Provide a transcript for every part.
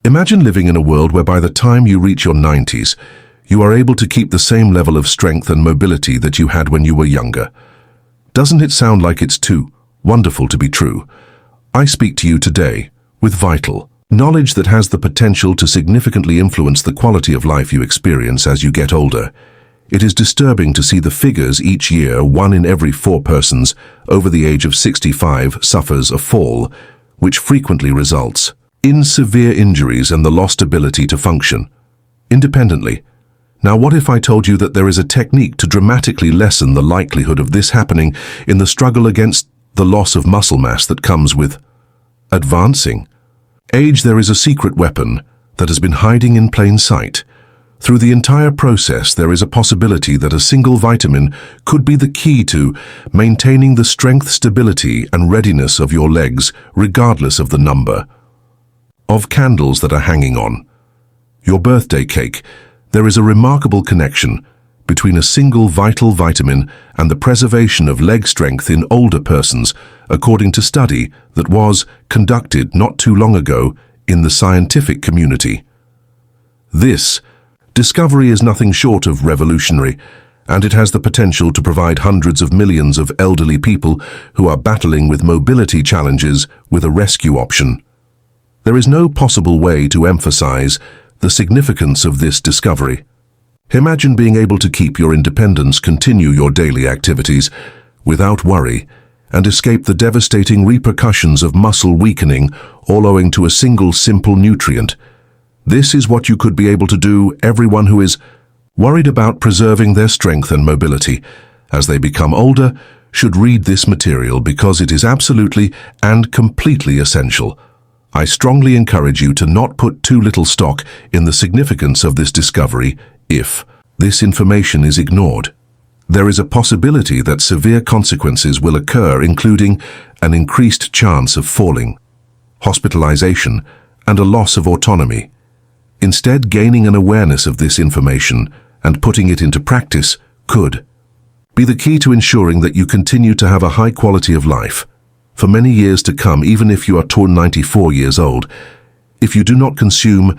Imagine living in a world where by the time you reach your 90s, you are able to keep the same level of strength and mobility that you had when you were younger. Doesn't it sound like it's too wonderful to be true? I speak to you today with vital knowledge that has the potential to significantly influence the quality of life you experience as you get older. It is disturbing to see the figures each year. 1 in every 4 persons over the age of 65 suffers a fall, which frequently results in severe injuries and the lost ability to function independently. Now, what if I told you that there is a technique to dramatically lessen the likelihood of this happening in the struggle against the loss of muscle mass that comes with advancing age? There is a secret weapon that has been hiding in plain sight. Through the entire process, there is a possibility that a single vitamin could be the key to maintaining the strength, stability, and readiness of your legs, regardless of the number of candles that are hanging on your birthday cake. There is a remarkable connection between a single vital vitamin and the preservation of leg strength in older persons, according to study that was conducted not too long ago in the scientific community. This discovery is nothing short of revolutionary, and it has the potential to provide hundreds of millions of elderly people who are battling with mobility challenges with a rescue option. There is no possible way to emphasize the significance of this discovery. Imagine being able to keep your independence, continue your daily activities without worry, and escape the devastating repercussions of muscle weakening, all owing to a single simple nutrient. This is what you could be able to do. Everyone who is worried about preserving their strength and mobility as they become older should read this material because it is absolutely and completely essential. I strongly encourage you to not put too little stock in the significance of this discovery. If this information is ignored, there is a possibility that severe consequences will occur, including an increased chance of falling, hospitalization, and a loss of autonomy. Instead, gaining an awareness of this information and putting it into practice could be the key to ensuring that you continue to have a high quality of life for many years to come, even if you are 94 years old. If you do not consume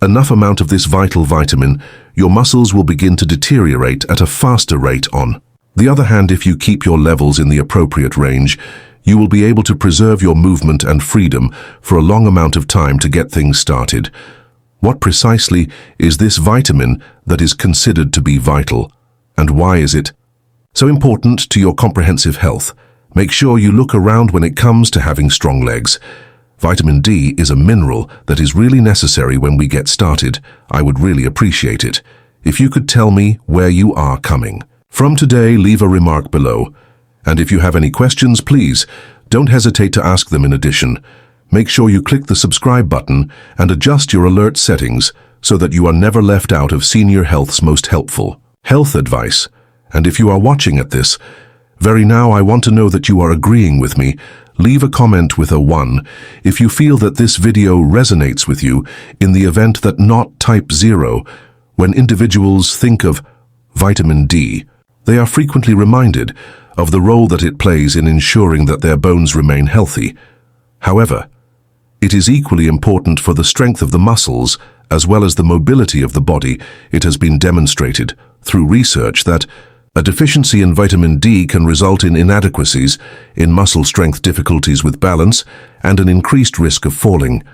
enough amount of this vital vitamin, your muscles will begin to deteriorate at a faster rate. On the other hand, if you keep your levels in the appropriate range, you will be able to preserve your movement and freedom for a long amount of time to get things started. What precisely is this vitamin that is considered to be vital, and why is it so important to your comprehensive health? Make sure you look around when it comes to having strong legs. Vitamin D is a mineral that is really necessary when we get started. I would really appreciate it if you could tell me where you are coming from today. Leave a remark below. And if you have any questions, please don't hesitate to ask them. In addition, make sure you click the subscribe button and adjust your alert settings so that you are never left out of Senior Health's most helpful health advice. And if you are watching at this very now, I want to know that you are agreeing with me. Leave a comment with a 1 if you feel that this video resonates with you. In the event that not, type 0. When individuals think of vitamin D, they are frequently reminded of the role that it plays in ensuring that their bones remain healthy. However, it is equally important for the strength of the muscles as well as the mobility of the body. It has been demonstrated through research that a deficiency in vitamin D can result in inadequacies in muscle strength, difficulties with balance, and an increased risk of falling.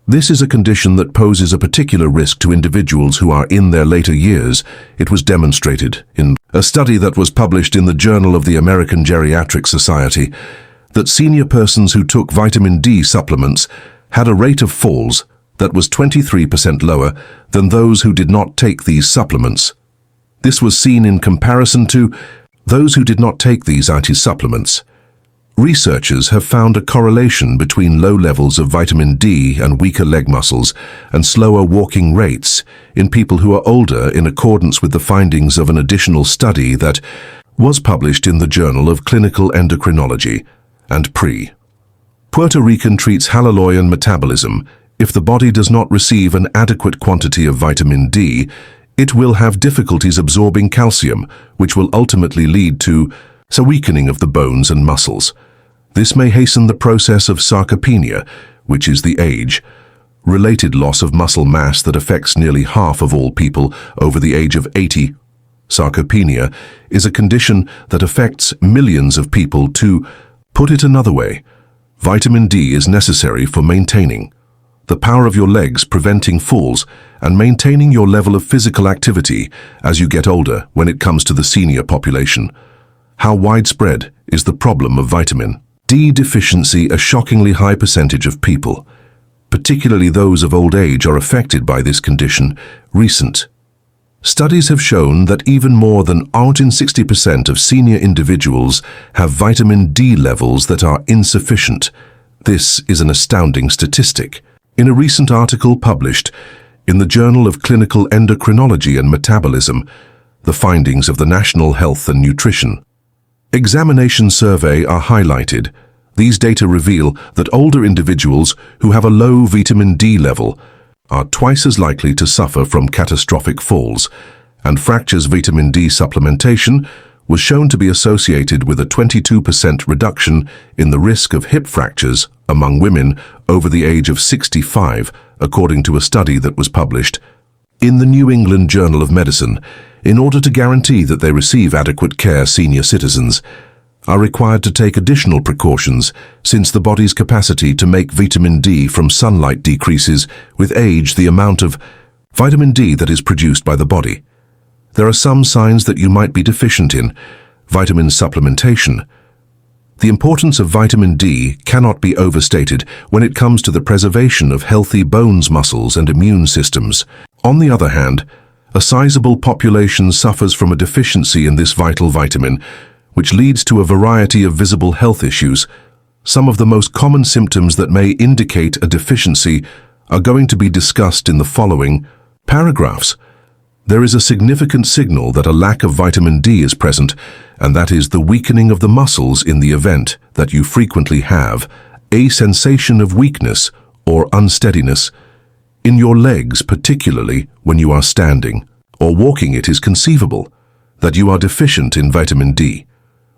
This is a condition that poses a particular risk to individuals who are in their later years. It was demonstrated in a study that was published in the Journal of the American Geriatric Society that senior persons who took vitamin D supplements had a rate of falls that was 23% lower than those who did not take these supplements. This was seen in comparison to those who did not take these supplements. Researchers have found a correlation between low levels of vitamin D and weaker leg muscles and slower walking rates in people who are older, in accordance with the findings of an additional study that was published in the Journal of Clinical Endocrinology and Pre. Puerto Rican treats hallelujah metabolism. If the body does not receive an adequate quantity of vitamin D, it will have difficulties absorbing calcium, which will ultimately lead to a weakening of the bones and muscles. This may hasten the process of sarcopenia, which is the age related loss of muscle mass that affects nearly half of all people over the age of 80. Sarcopenia is a condition that affects millions of people. To put it another way, vitamin D is necessary for maintaining the power of your legs, preventing falls, and maintaining your level of physical activity as you get older. When it comes to the senior population, how widespread is the problem of vitamin D deficiency? A shockingly high percentage of people, particularly those of old age, are affected by this condition. Recent studies have shown that even more than 60% of senior individuals have vitamin D levels that are insufficient. This is an astounding statistic. In a recent article published in the Journal of Clinical Endocrinology and Metabolism, the findings of the National Health and Nutrition Examination Survey are highlighted. These data reveal that older individuals who have a low vitamin D level are twice as likely to suffer from catastrophic falls and fractures. Vitamin D supplementation was shown to be associated with a 22% reduction in the risk of hip fractures among women over the age of 65, according to a study that was published in the New England Journal of Medicine. In order to guarantee that they receive adequate care, senior citizens are required to take additional precautions, since the body's capacity to make vitamin D from sunlight decreases with age. The amount of vitamin D that is produced by the body. There are some signs that you might be deficient in. Vitamin supplementation. The importance of vitamin D cannot be overstated when it comes to the preservation of healthy bones, muscles, and immune systems. On the other hand, a sizable population suffers from a deficiency in this vital vitamin, which leads to a variety of visible health issues. Some of the most common symptoms that may indicate a deficiency are going to be discussed in the following paragraphs. There is a significant signal that a lack of vitamin D is present, and that is the weakening of the muscles. In the event that you frequently have a sensation of weakness or unsteadiness in your legs, particularly when you are standing or walking, it is conceivable that you are deficient in vitamin D,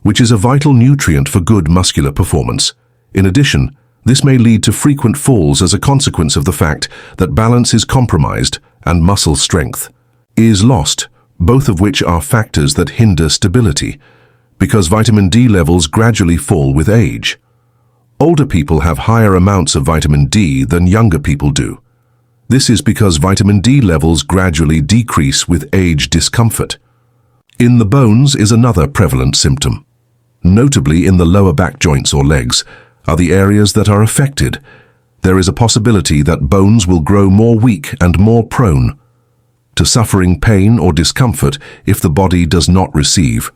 which is a vital nutrient for good muscular performance. In addition, this may lead to frequent falls as a consequence of the fact that balance is compromised and muscle strength is lost, both of which are factors that hinder stability, because vitamin D levels gradually fall with age. Older people have higher amounts of vitamin D than younger people do. This is because vitamin D levels gradually decrease with age. Discomfort in the bones is another prevalent symptom. Notably, in the lower back joints or legs are the areas that are affected. There is a possibility that bones will grow more weak and more prone to suffering pain or discomfort if the body does not receive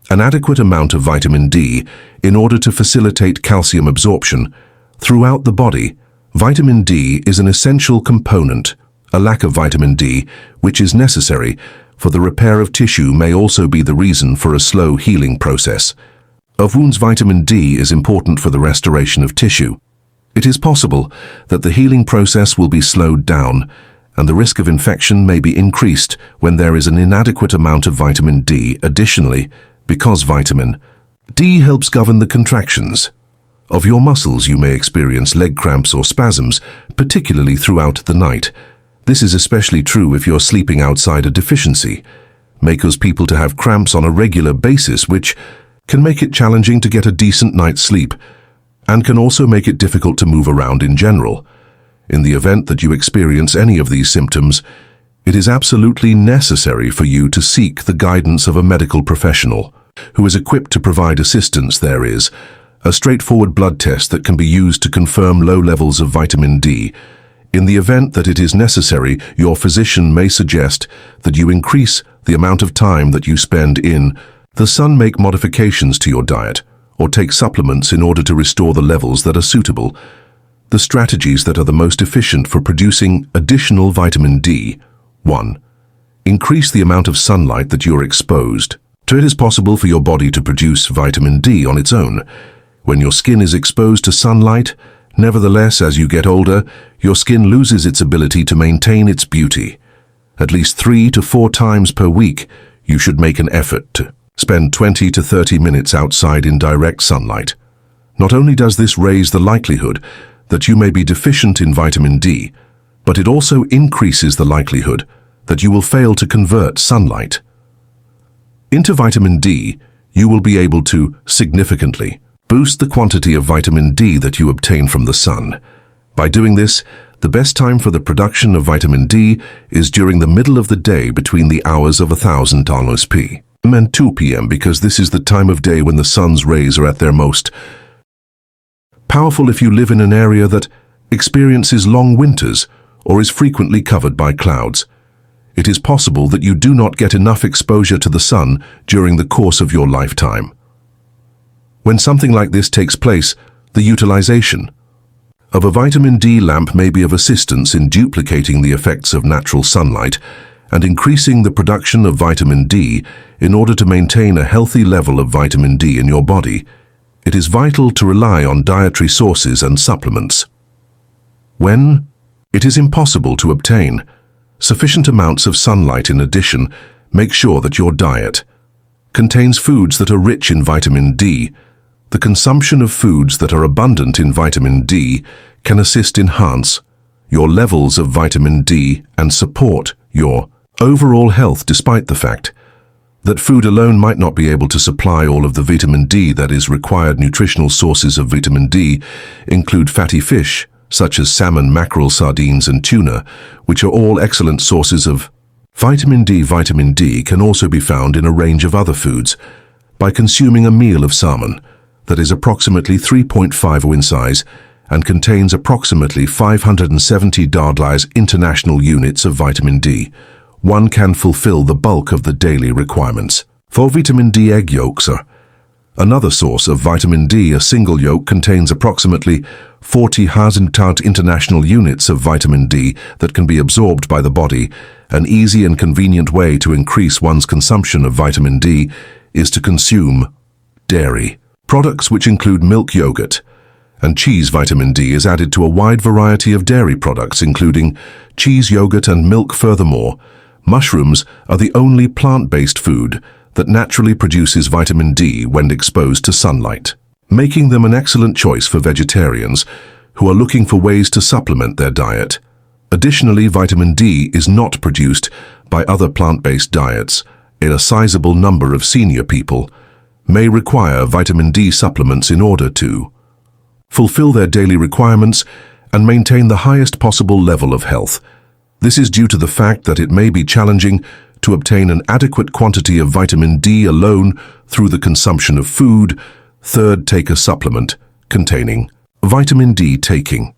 an adequate amount of vitamin D in order to facilitate calcium absorption throughout the body. Vitamin D is an essential component. A lack of vitamin D, which is necessary for the repair of tissue, may also be the reason for a slow healing process of wounds. Vitamin D is important for the restoration of tissue. It is possible that the healing process will be slowed down, and the risk of infection may be increased when there is an inadequate amount of vitamin D. Additionally, because vitamin D helps govern the contractions of your muscles, you may experience leg cramps or spasms, particularly throughout the night. This is especially true if you're sleeping outside. A deficiency may cause people to have cramps on a regular basis, which can make it challenging to get a decent night's sleep and can also make it difficult to move around in general. In the event that you experience any of these symptoms, it is absolutely necessary for you to seek the guidance of a medical professional who is equipped to provide assistance. There is a straightforward blood test that can be used to confirm low levels of vitamin D. In the event that it is necessary, your physician may suggest that you increase the amount of time that you spend in the sun, make modifications to your diet, or take supplements in order to restore the levels that are suitable. The strategies that are the most efficient for producing additional vitamin D. 1. Increase the amount of sunlight that you're exposed to. It is possible for your body to produce vitamin D on its own when your skin is exposed to sunlight. Nevertheless, as you get older, your skin loses its ability to maintain its beauty. At least 3 to 4 times per week, you should make an effort to spend 20 to 30 minutes outside in direct sunlight. Not only does this raise the likelihood that you may be deficient in vitamin D, but it also increases the likelihood that you will fail to convert sunlight into vitamin D. You will be able to significantly boost the quantity of vitamin D that you obtain from the sun. By doing this, the best time for the production of vitamin D is during the middle of the day between the hours of 1000 p.m. and 2 p.m. because this is the time of day when the sun's rays are at their most powerful. If you live in an area that experiences long winters or is frequently covered by clouds, it is possible that you do not get enough exposure to the sun during the course of your lifetime. When something like this takes place, the utilization of a vitamin D lamp may be of assistance in duplicating the effects of natural sunlight and increasing the production of vitamin D. In order to maintain a healthy level of vitamin D in your body, it is vital to rely on dietary sources and supplements. When it is impossible to obtain sufficient amounts of sunlight, in addition, make sure that your diet contains foods that are rich in vitamin D. The consumption of foods that are abundant in vitamin D can assist enhance your levels of vitamin D and support your overall health, despite the fact that food alone might not be able to supply all of the vitamin D that is required. Nutritional sources of vitamin D include fatty fish, such as salmon, mackerel, sardines, and tuna, which are all excellent sources of vitamin D. Vitamin D can also be found in a range of other foods. By consuming a meal of salmon that is approximately 3.5 in size and contains approximately 570 international units of vitamin D, one can fulfill the bulk of the daily requirements. For vitamin D, egg yolks are another source of vitamin D. A single yolk contains approximately 40,000 international units of vitamin D that can be absorbed by the body. An easy and convenient way to increase one's consumption of vitamin D is to consume dairy products, which include milk, yogurt, and cheese. Vitamin D is added to a wide variety of dairy products, including cheese, yogurt, and milk. Furthermore, mushrooms are the only plant-based food that naturally produces vitamin D when exposed to sunlight, making them an excellent choice for vegetarians who are looking for ways to supplement their diet. Additionally, vitamin D is not produced by other plant-based diets. A sizable number of senior people may require vitamin D supplements in order to fulfill their daily requirements and maintain the highest possible level of health. This is due to the fact that it may be challenging to obtain an adequate quantity of vitamin D alone through the consumption of food. Third, take a supplement containing vitamin D. Taking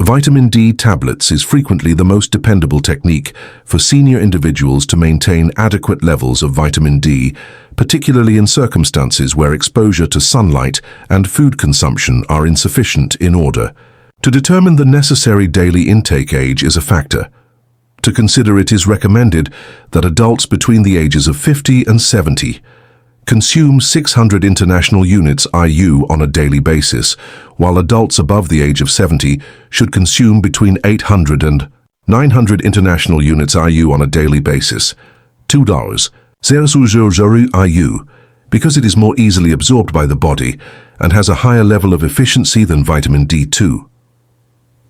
vitamin D tablets is frequently the most dependable technique for senior individuals to maintain adequate levels of vitamin D, particularly in circumstances where exposure to sunlight and food consumption are insufficient. In order to determine the necessary daily intake, age is a factor to consider. It is recommended that adults between the ages of 50 and 70 consume 600 international units IU on a daily basis, while adults above the age of 70 should consume between 800 and 900 international units IU on a daily basis. $2.000 IU, because it is more easily absorbed by the body and has a higher level of efficiency than vitamin D2.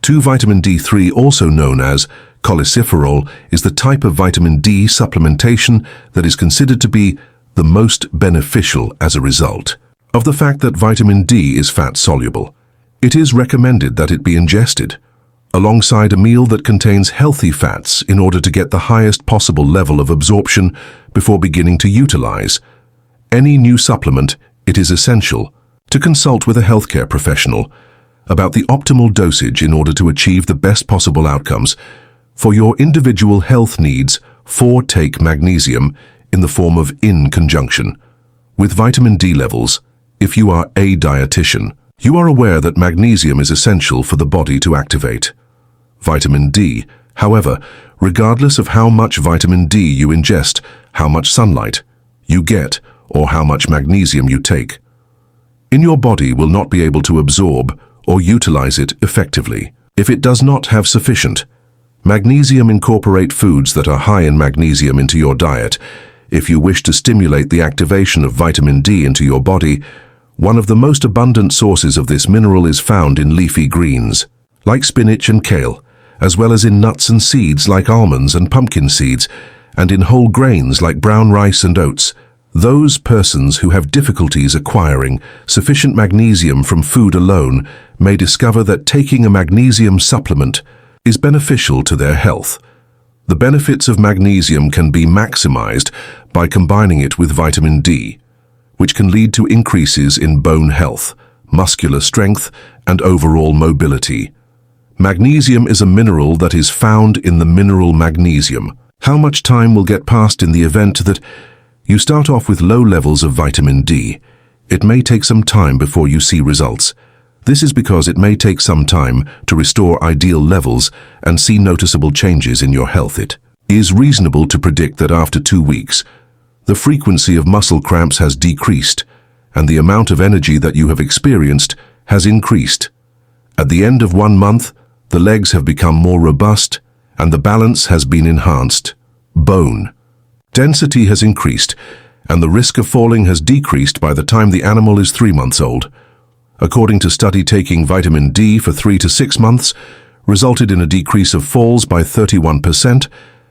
Vitamin D3, also known as cholecalciferol, is the type of vitamin D supplementation that is considered to be the most beneficial as a result of the fact that vitamin D is fat-soluble. It is recommended that it be ingested alongside a meal that contains healthy fats in order to get the highest possible level of absorption before beginning to utilize any new supplement. It is essential to consult with a healthcare professional about the optimal dosage in order to achieve the best possible outcomes for your individual health needs. 4. Take magnesium in the form of in conjunction with vitamin D levels. If you are a dietitian, you are aware that magnesium is essential for the body to activate vitamin D. However, regardless of how much vitamin D you ingest, how much sunlight you get, or how much magnesium you take, in your body will not be able to absorb or utilize it effectively. If it does not have sufficient magnesium, incorporate foods that are high in magnesium into your diet. If you wish to stimulate the activation of vitamin D into your body, one of the most abundant sources of this mineral is found in leafy greens, like spinach and kale, as well as in nuts and seeds like almonds and pumpkin seeds, and in whole grains like brown rice and oats. Those persons who have difficulties acquiring sufficient magnesium from food alone may discover that taking a magnesium supplement is beneficial to their health. The benefits of magnesium can be maximized by combining it with vitamin D, which can lead to increases in bone health, muscular strength, and overall mobility. Magnesium is a mineral that is found in the mineral magnesium. How much time will get passed in the event that you start off with low levels of vitamin D? It may take some time before you see results. This is because it may take some time to restore ideal levels and see noticeable changes in your health. It is reasonable to predict that after 2 weeks, the frequency of muscle cramps has decreased and the amount of energy that you have experienced has increased. At the end of 1 month, the legs have become more robust and the balance has been enhanced. Bone density has increased and the risk of falling has decreased by the time the animal is 3 months old. According to study, taking vitamin D for 3 to 6 months resulted in a decrease of falls by 31%,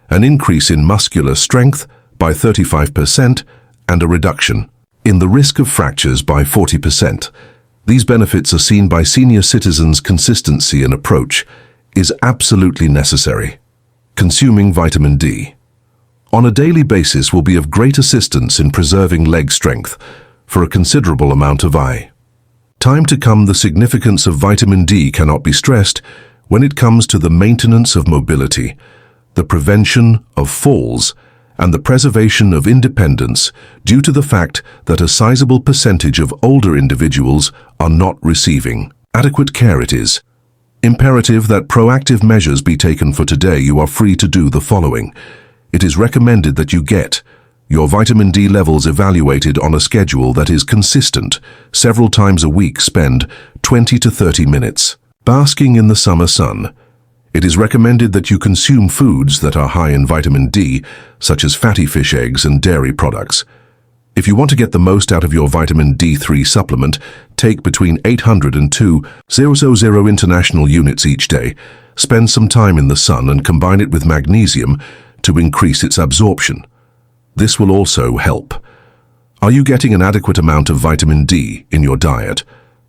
an increase in muscular strength by 35%, and a reduction in the risk of fractures by 40%. These benefits are seen by senior citizens. Consistency and approach is absolutely necessary. Consuming vitamin D on a daily basis will be of great assistance in preserving leg strength for a considerable amount of time to come. The significance of vitamin D cannot be stressed when it comes to the maintenance of mobility, the prevention of falls, and the preservation of independence due to the fact that a sizable percentage of older individuals are not receiving adequate care. It is imperative that proactive measures be taken. For today, you are free to do the following. It is recommended that you get your vitamin D levels evaluated on a schedule that is consistent. Several times a week, spend 20 to 30 minutes basking in the summer sun. It is recommended that you consume foods that are high in vitamin D, such as fatty fish, eggs, and dairy products. If you want to get the most out of your vitamin D3 supplement, take between 800 and 2,000 international units each day. Spend some time in the sun and combine it with magnesium to increase its absorption. This will also help. Are you getting an adequate amount of vitamin D in your diet?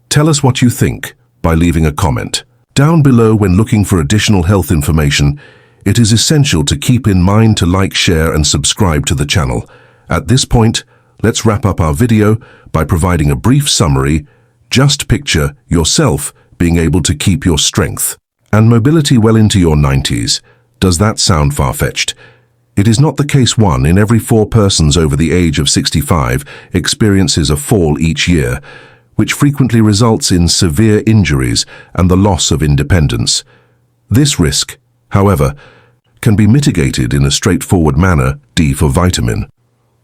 Tell us what you think by leaving a comment down below. When looking for additional health information, it is essential to keep in mind to like, share, and subscribe to the channel. At this point, let's wrap up our video by providing a brief summary. Just picture yourself being able to keep your strength and mobility well into your 90s. Does that sound far-fetched? It is not the case. 1 in every 4 persons over the age of 65 experiences a fall each year, which frequently results in severe injuries and the loss of independence. This risk, however, can be mitigated in a straightforward manner. D for vitamin.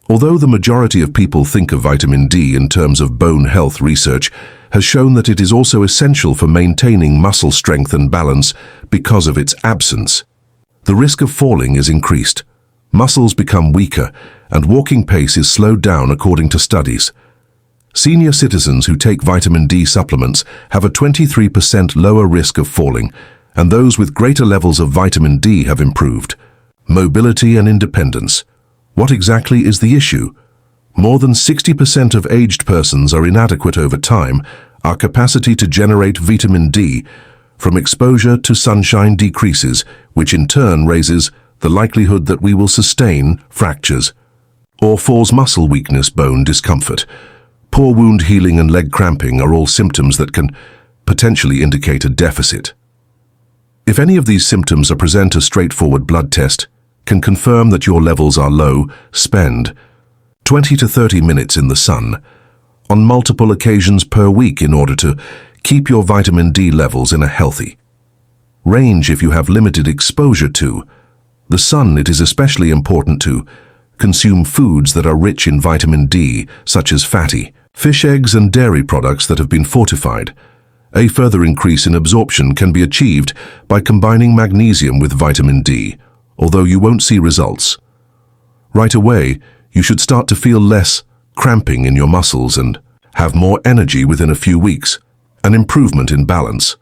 Although the majority of people think of vitamin D in terms of bone health, research has shown that it is also essential for maintaining muscle strength and balance. Because of its absence, the risk of falling is increased. Muscles become weaker and walking pace is slowed down. According to studies, senior citizens who take vitamin D supplements have a 23% lower risk of falling, and those with greater levels of vitamin D have improved mobility and independence. What exactly is the issue? More than 60% of aged persons are inadequate over time. Our capacity to generate vitamin D from exposure to sunshine decreases, which in turn raises the likelihood that we will sustain fractures or falls. Muscle weakness, bone discomfort, poor wound healing, and leg cramping are all symptoms that can potentially indicate a deficit. If any of these symptoms are present, a straightforward blood test can confirm that your levels are low. Spend 20 to 30 minutes in the sun on multiple occasions per week in order to keep your vitamin D levels in a healthy range. If you have limited exposure to the sun, it is especially important to consume foods that are rich in vitamin D, such as fatty fish, eggs, and dairy products that have been fortified. A further increase in absorption can be achieved by combining magnesium with vitamin D. Although you won't see results right away, you should start to feel less cramping in your muscles and have more energy within a few weeks. An improvement in balance.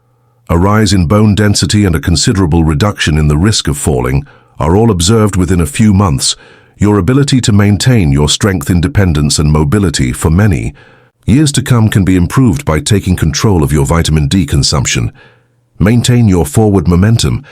A rise in bone density and a considerable reduction in the risk of falling are all observed within a few months. Your ability to maintain your strength, independence and mobility for many years to come can be improved by taking control of your vitamin D consumption. Maintain your forward momentum.